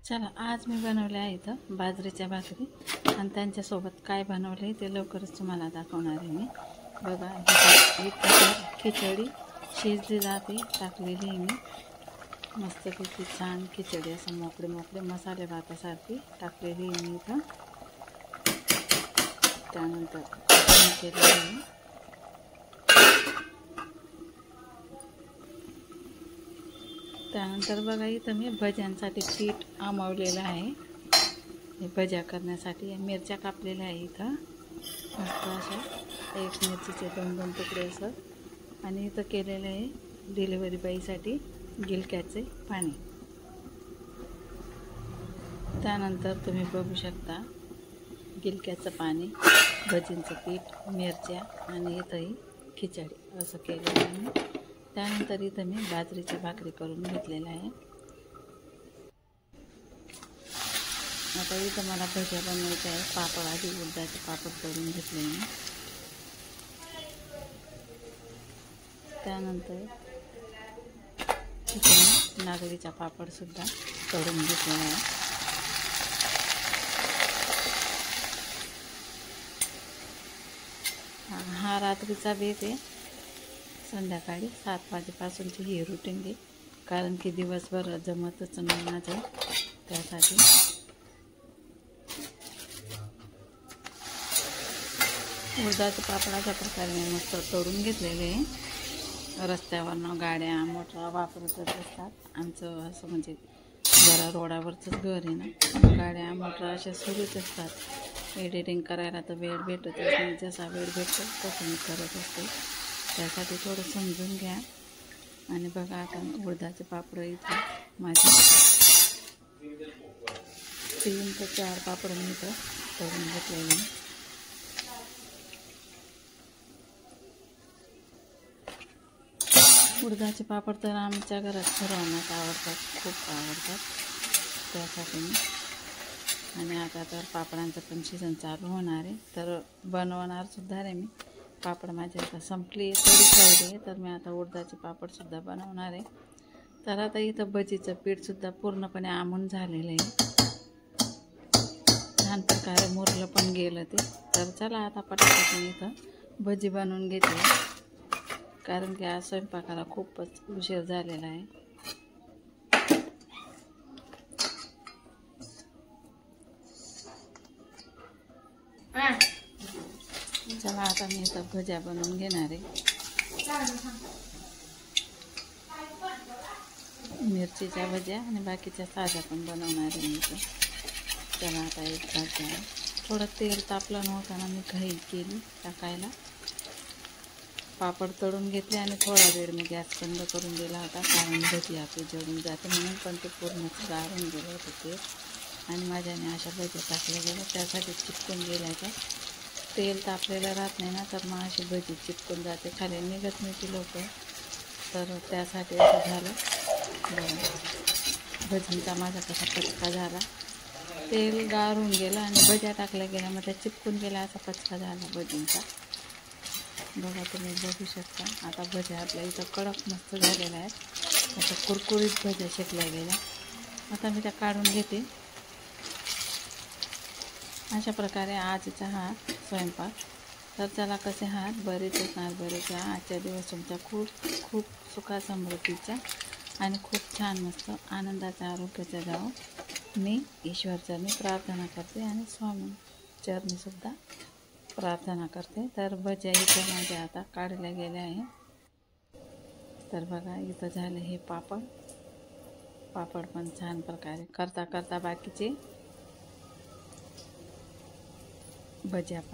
चला आज मी बनवले आहे इथं बाजरीच्या भाकरी आणि त्यांच्यासोबत काय बनवले ते लवकरच तुम्हाला दाखवणार आहे मी। बघा इथं खिचडी शिजली जाते टाकलेली आहे मी, मस्तपैकी छान खिचडी असं मोकळे मोकळे मसाले भातासारखी टाकलेली आहे मी इथं। त्यानंतर केलेली आहे त्यानंतर बघा इथं मी भज्यांसाठी पीठ आमवलेलं आहे। हे भज्या करण्यासाठी मिरच्या कापलेल्या आहे इथं मस्त अशा, एक मिरचीचे 2-2 तुकडे असं। आणि इथं केलेलं आहे डिलिव्हरी बाईसाठी गिलक्याचे पाणी। त्यानंतर तुम्ही बघू शकता गिलक्याचं पाणी, भजींचं पीठ, मिरच्या आणि इथंही खिचडी असं केलेलं आहे। त्यानंतर इथं मी बाजरीची भाकरी करून घेतलेलं आहे। आता इथं मला भज्या बनवायच्या आहे। पापड आधी उडदाचे पापड तळून घेतले मी, त्यानंतर इथं नागलीचा पापड सुद्धा तळून घेतलेला आहे। हा रात्रीचा बेत आहे, संध्याकाळी 7 वाजेपासूनची ही रुटीन आहे, कारण की दिवसभर जमतच नाही माझं त्यासाठी। उडदाचे पापड अशा प्रकारे मी मस्त तळून घेतलेले आहे। रस्त्यावरनं गाड्या मोटर वापरतच असतात, आमचं असं म्हणजे जरा रोडावरचंच घर आहे ना, गाड्या मोटर अशा सुरूच असतात। एडिटिंग करायला तर वेळ भेटतच नाही, जसा वेळ भेटतो तसं मी करत असते, त्यासाठी थोडं समजून घ्या। आणि बघा आता उडदाचे पापड इथं माझे 3 ते 4 पापड मी इथं तळून घेतलेले। उडदाचे पापड तर आमच्या घरात सर्वांनाच आवडतात, खूप आवडतात त्यासाठी मी। आणि आता तर पापडांचं पण सीझन चालू होणार आहे, तर बनवणार सुद्धा आहे मी। पापड माझे आता संपली थोडी राहिली, तर मी आता उडदाचे पापडसुद्धा बनवणार आहे। तर आता इथं भजीचं पीठसुद्धा पूर्णपणे आमून झालेलं आहे, छान प्रकारे मुरलं पण गेलं ते। तर चला आता पटापट मी इथं भजी बनवून घेते, कारण की आज स्वयंपाकाला खूपच उशीर झालेला आहे। चला आता मी इथं भज्या बनवून घेणार आहे, मिरचीच्या भज्या आणि बाकीच्या साध्या पण बनवणार आहे मी इथं। चला आता एक भाज्या, थोडं तेल तापलं नव्हतं ना, मी घाई केली टाकायला। पापड तळून घेतले आणि थोडा वेळ मी गॅस बंद करून दिला होता, कारण भजी आपली जळून जाते म्हणून, पण ते पूर्णच गाळून गेलं होतं तेल आणि माझ्याने अशा भज्या टाकल्या गेल्या, त्यासाठी चिपकून गेल्या त्या। तेल तापलेलं राहत नाही ना, तर मग अशी भजी चिपकून जाते, खाली निघत नाही ती लवकर, तर त्यासाठी असं झालं। भजींचा माझा कसा पचका झाला, तेल गाळून गेलं आणि भज्या टाकल्या गेल्या, मग त्या चिपकून गेल्या, असा पचका झाला भजींचा। बघा तुम्ही बघू शकता आता भज्या आपल्या इथं कडक मस्त झालेल्या आहेत, आता कुरकुरीत भज्या शेकल्या गेल्या। आता मी त्या काढून घेते। अशा प्रकारे आजचा हा स्वयंपाक। तर चला कसे आहात, बरेच असणार, बरेच आजच्या दिवस तुमच्या खूप खूप सुखा समृद्धीचा आणि खूप छान मस्त आनंदाचा आरोग्याचा जावो मी ईश्वरचरणी प्रार्थना करते आणि स्वामी चरणीसुद्धा प्रार्थना करते। तर भज्या इथं माझ्या आता काढल्या गेल्या आहे। तर बघा इथं झाले हे पापड पण छान प्रकारे करता करता बाकीचे भज्या पण